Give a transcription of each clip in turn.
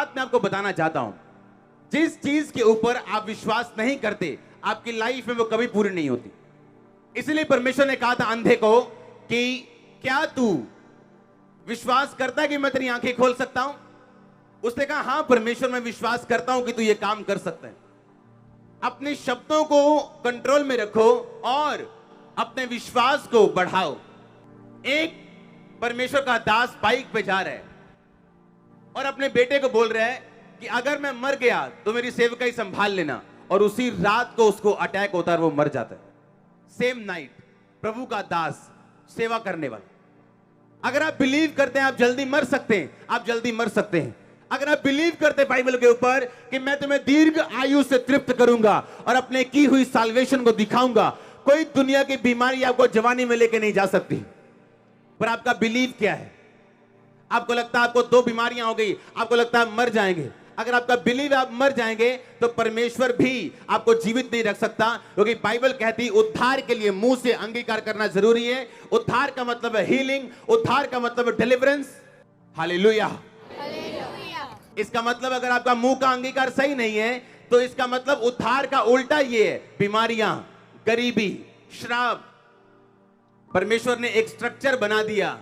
बात मैं आपको बताना चाहता हूं, जिस चीज के ऊपर आप विश्वास नहीं करते आपकी लाइफ में वो कभी पूरी नहीं होती। इसलिए परमेश्वर ने कहा था अंधे को कि क्या तू विश्वास करता है कि मैं तेरी आंखें खोल सकता हूं? उसने कहा हां परमेश्वर, मैं विश्वास करता हूं कि तू ये काम कर सकता है। अपने शब्दों को कंट्रोल में रखो और अपने विश्वास को बढ़ाओ। एक परमेश्वर का दास बाइक पे जा रहा है और अपने बेटे को बोल रहा है कि अगर मैं मर गया तो मेरी सेवकाई संभाल लेना, और उसी रात को उसको अटैक होता है और वो मर जाता है। सेम नाइट, प्रभु का दास, सेवा करने वाला। अगर आप बिलीव करते हैं आप जल्दी मर सकते हैं, आप जल्दी मर सकते हैं। अगर आप बिलीव करते हैं बाइबल के ऊपर कि मैं तुम्हें दीर्घ आयु से तृप्त करूंगा और अपने की हुई साल्वेशन को दिखाऊंगा, कोई दुनिया की बीमारी आपको जवानी में लेके नहीं जा सकती। पर आपका बिलीव क्या है? आपको लगता है आपको 2 बीमारियां हो गई, आपको लगता है मर जाएंगे। अगर आपका बिलीव आप मर जाएंगे तो परमेश्वर भी आपको जीवित नहीं रख सकता, क्योंकि बाइबल कहती उद्धार के लिए मुंह से अंगीकार करना जरूरी है। उद्धार का मतलब है हीलिंग, उद्धार का मतलब है डिलीवरेंस। हालेलुया। इसका मतलब अगर आपका मुंह का अंगीकार सही नहीं है तो इसका मतलब उद्धार का उल्टा ये है, बीमारियां, गरीबी, श्राप। परमेश्वर ने एक स्ट्रक्चर बना दिया,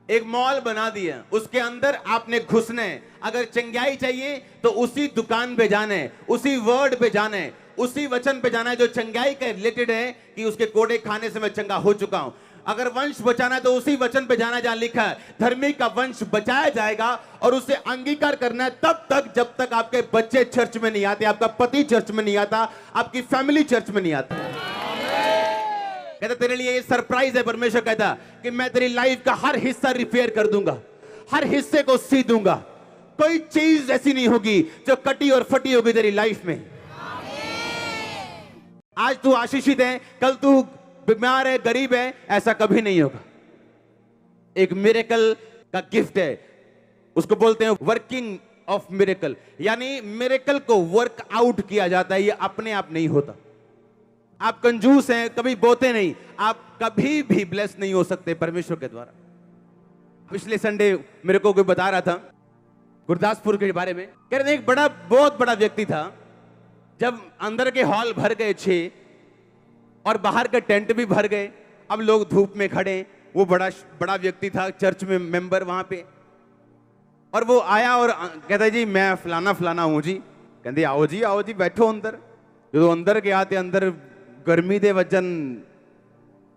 एक मॉल बना दिया, उसके अंदर आपने घुसना है। अगर चंगाई चाहिए तो उसी दुकान पे जाना है, उसी वर्ड पे जाना है, उसी वचन पे जाना है जो चंगाई के रिलेटेड है कि उसके कोड़े खाने से मैं चंगा हो चुका हूं। अगर वंश बचाना है तो उसी वचन पे जाना जहां लिखा है धर्मी का वंश बचाया जाएगा, और उसे अंगीकार करना है तब तक जब तक आपके बच्चे चर्च में नहीं आते, आपका पति चर्च में नहीं आता, आपकी फैमिली चर्च में नहीं आती। कहता तेरे लिए ये सरप्राइज है। परमेश्वर कहता कि मैं तेरी लाइफ का हर हिस्सा रिपेयर कर दूंगा, हर हिस्से को सी दूंगा। कोई चीज ऐसी नहीं होगी जो कटी और फटी होगी तेरी लाइफ में। आज तू आशीषित है, कल तू बीमार है, गरीब है, ऐसा कभी नहीं होगा। एक मिरेकल का गिफ्ट है, उसको बोलते हैं वर्किंग ऑफ मिरेकल, यानी मिरेकल को वर्क आउट किया जाता है, ये अपने आप नहीं होता। आप कंजूस हैं, कभी बोते नहीं, आप कभी भी ब्लेस नहीं हो सकते परमेश्वर के द्वारा। पिछले संडे मेरे को कोई बता रहा था गुरदासपुर के बारे में, कह रहे एक बहुत बड़ा व्यक्ति था। जब अंदर के हॉल भर गए 6 और बाहर के टेंट भी भर गए, अब लोग धूप में खड़े, वो बड़ा व्यक्ति था चर्च में मेंबर वहां पे, और वो आया और कहता जी मैं फलाना फलाना हूं जी। कहते आओ जी बैठो अंदर। जो अंदर के आते अंदर गर्मी दे वजन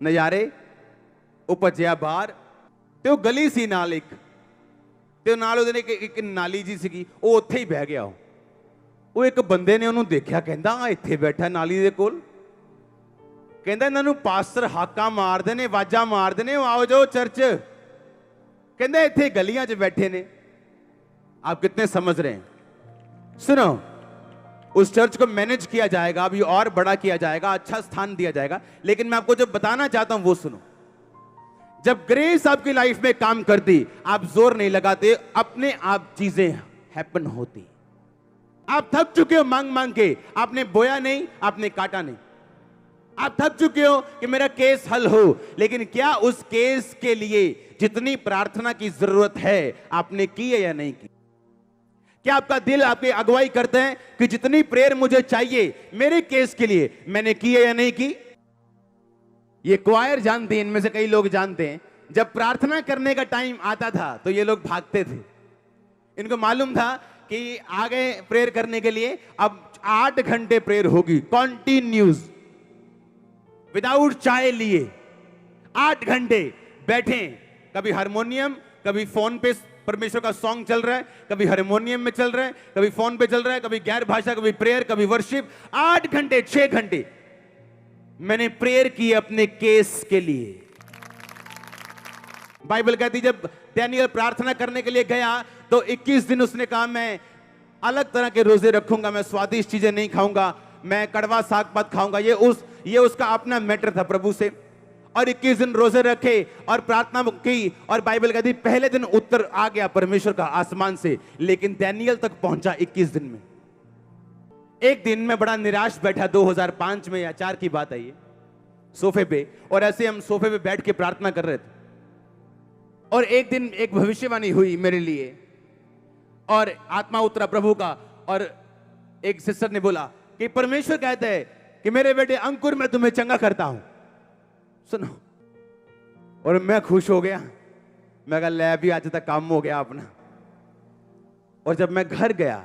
नजारे उपजिया बाहर ਤੇ ਉਹ ਗਲੀ ਸੀ ਨਾਲ ਇੱਕ, ਤੇ ਨਾਲ ਉਹਦੇ ਨੇ ਇੱਕ ਨਾਲੀ ਜੀ ਸੀਗੀ, ਉਹ ਉੱਥੇ ਹੀ ਬਹਿ ਗਿਆ। ਉਹ ਇੱਕ ਬੰਦੇ ਨੇ ਉਹਨੂੰ ਦੇਖਿਆ, ਕਹਿੰਦਾ ਆ ਇੱਥੇ ਬੈਠਾ ਨਾਲੀ ਦੇ ਕੋਲ, ਕਹਿੰਦਾ ਇਹਨਾਂ ਨੂੰ ਪਾਸਟਰ ਹਾਕਾਂ ਮਾਰਦੇ ਨੇ, ਆਵਾਜ਼ਾਂ ਮਾਰਦੇ ਨੇ, ਆਓ ਜਾਓ ਚਰਚ। ਕਹਿੰਦਾ ਇੱਥੇ ਗਲੀਆਂ 'ਚ ਬੈਠੇ ਨੇ। आप कितने समझ रहे हैं? सुनो, उस चर्च को मैनेज किया जाएगा, अभी और बड़ा किया जाएगा, अच्छा स्थान दिया जाएगा, लेकिन मैं आपको जो बताना चाहता हूं वो सुनो। जब ग्रेस आपकी लाइफ में काम करती, आप जोर नहीं लगाते, अपने आप चीजें हैपन होती। आप थक चुके हो मांग मांग के, आपने बोया नहीं, आपने काटा नहीं। आप थक चुके हो कि मेरा केस हल हो, लेकिन क्या उस केस के लिए जितनी प्रार्थना की जरूरत है आपने की है या नहीं की? क्या आपका दिल आपकी अगुवाई करते हैं कि जितनी प्रेयर मुझे चाहिए मेरे केस के लिए मैंने की है या नहीं की? ये क्वायर जानते हैं, इनमें से कई लोग जानते हैं, जब प्रार्थना करने का टाइम आता था तो ये लोग भागते थे। इनको मालूम था कि आगे प्रेयर करने के लिए अब 8 घंटे प्रेयर होगी, कॉन्टिन्यूस, विदाउट चाय लिए 8 घंटे बैठे। कभी हारमोनियम, कभी फोन पे परमेश्वर का सॉन्ग चल रहा है, कभी हारमोनियम में चल रहा है, कभी फोन पे चल रहा है, कभी गैर भाषा, कभी प्रेयर, कभी वर्शिप। 8 घंटे 6 घंटे मैंने प्रेयर की अपने केस के लिए। बाइबल कहती जब डैनियल प्रार्थना करने के लिए गया तो 21 दिन उसने कहा मैं अलग तरह के रोजे रखूंगा, मैं स्वादिष्ट चीजें नहीं खाऊंगा, मैं कड़वा साग पात खाऊंगा। ये उसका अपना मैटर था प्रभु से। और 21 दिन रोजे रखे और प्रार्थना की, और बाइबल कहती पहले दिन उत्तर आ गया परमेश्वर का आसमान से, लेकिन डैनियल तक पहुंचा 21 दिन में। एक दिन में बड़ा निराश बैठा, 2005 में या 4 की बात है ये, सोफे पे, और ऐसे हम सोफे पे बैठ के प्रार्थना कर रहे थे। और एक दिन एक भविष्यवाणी हुई मेरे लिए, और आत्मा उतरा प्रभु का, और एक सिस्टर ने बोला कि परमेश्वर कहते हैं कि मेरे बेटे अंकुर मैं तुम्हें चंगा करता हूं। सुनो, और मैं खुश हो गया। मैं कहा ले भी आज तक काम हो गया अपना। और जब मैं घर गया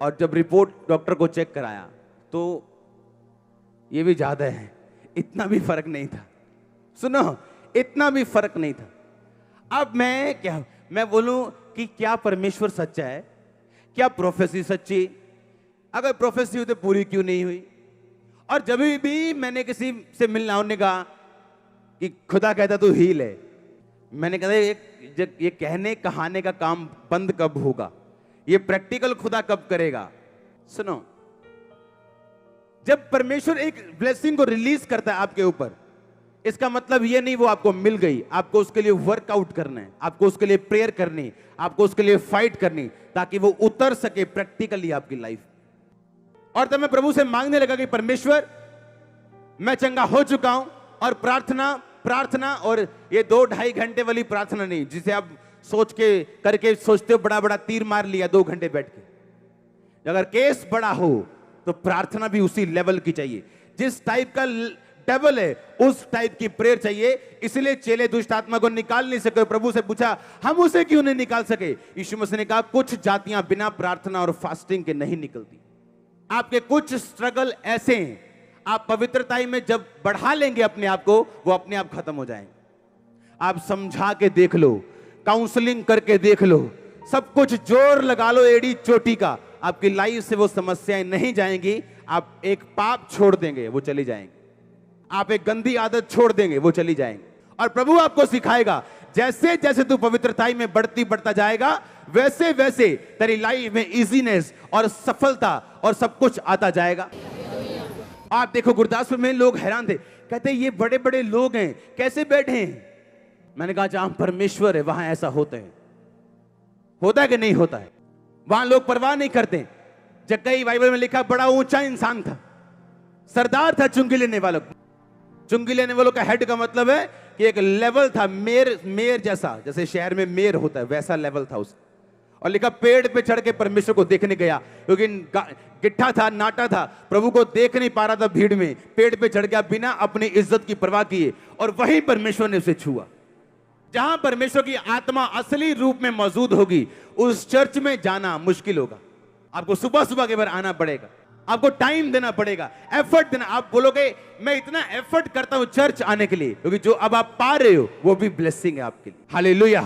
और जब रिपोर्ट डॉक्टर को चेक कराया तो ये भी ज्यादा है, इतना भी फर्क नहीं था। सुनो, इतना भी फर्क नहीं था। अब मैं बोलूं कि क्या परमेश्वर सच्चा है? क्या प्रोफेसी सच्ची? अगर प्रोफेसी हुई तो पूरी क्यों नहीं हुई? और जब भी मैंने किसी से मिलना, उन्होंने कहा कि खुदा कहता तू हील है। मैंने कहा ये कहने कहाने का काम बंद कब होगा? ये प्रैक्टिकल खुदा कब करेगा? सुनो, जब परमेश्वर एक ब्लेसिंग को रिलीज करता है आपके ऊपर, इसका मतलब ये नहीं वो आपको मिल गई, आपको उसके लिए वर्कआउट करना है, आपको उसके लिए प्रेयर करनी, आपको उसके लिए फाइट करनी, ताकि वो उतर सके प्रैक्टिकली आपकी लाइफ। और तब मैं प्रभु से मांगने लगा कि परमेश्वर मैं चंगा हो चुका हूं, और प्रार्थना और ये 2-2.5 घंटे वाली प्रार्थना नहीं जिसे आप सोच के करके सोचते हो बड़ा बड़ा तीर मार लिया 2 घंटे बैठ के। अगर केस बड़ा हो तो प्रार्थना भी उसी लेवल की चाहिए। जिस टाइप का डेविल है उस टाइप की प्रेयर चाहिए। इसलिए चेले दुष्ट आत्मा को निकाल नहीं सके। प्रभु से पूछा हम उसे क्यों नहीं निकाल सके? यीशु मसीह ने कहा कुछ जातियां बिना प्रार्थना और फास्टिंग के नहीं निकलती। आपके कुछ स्ट्रगल ऐसे हैं, आप पवित्रता में जब बढ़ा लेंगे अपने आप को, वो अपने आप खत्म हो जाएंगे। आप समझा के देख लो, काउंसलिंग करके देख लो, सब कुछ जोर लगा लो एड़ी चोटी का, आपकी लाइफ से वो समस्याएं नहीं जाएंगी। आप एक पाप छोड़ देंगे वो चली जाएंगी, आप एक गंदी आदत छोड़ देंगे वो चली जाएंगी। और प्रभु आपको सिखाएगा जैसे जैसे तू पवित्रता में बढ़ता जाएगा वैसे वैसे तेरी लाइफ में इजीनेस और सफलता और सब कुछ आता जाएगा। आप देखो गुरदासपुर में लोग हैरान थे, कहते ये बड़े बड़े लोग हैं कैसे बैठे हैं? मैंने कहा जहां परमेश्वर है वहां ऐसा होता है कि नहीं होता है? वहां लोग परवाह नहीं करते। जक्कई बाइबल में लिखा बड़ा ऊंचा इंसान था, सरदार था चुंगी लेने वालों। चुंगी लेने वालों का हेड का मतलब है कि एक लेवल था, मेयर जैसा, जैसे शहर में मेयर होता है वैसा लेवल था उसका। और लिखा पेड़ पे चढ़ के परमेश्वर को देखने गया, क्योंकि गिट्ठा था, नाटा था, प्रभु को देख नहीं पा रहा था भीड़ में। पेड़ पे चढ़ गया बिना अपनी इज्जत की परवाह किए, और वहीं परमेश्वर ने उसे छुआ। जहां परमेश्वर की आत्मा असली रूप में मौजूद होगी उस चर्च में जाना मुश्किल होगा। आपको सुबह सुबह के बार आना पड़ेगा, आपको टाइम देना पड़ेगा, एफर्ट देना। आप बोलोगे मैं इतना एफर्ट करता हूं चर्च आने के लिए, क्योंकि जो अब आप पा रहे हो वो भी ब्लेसिंग है आपके लिए। हालेलुया।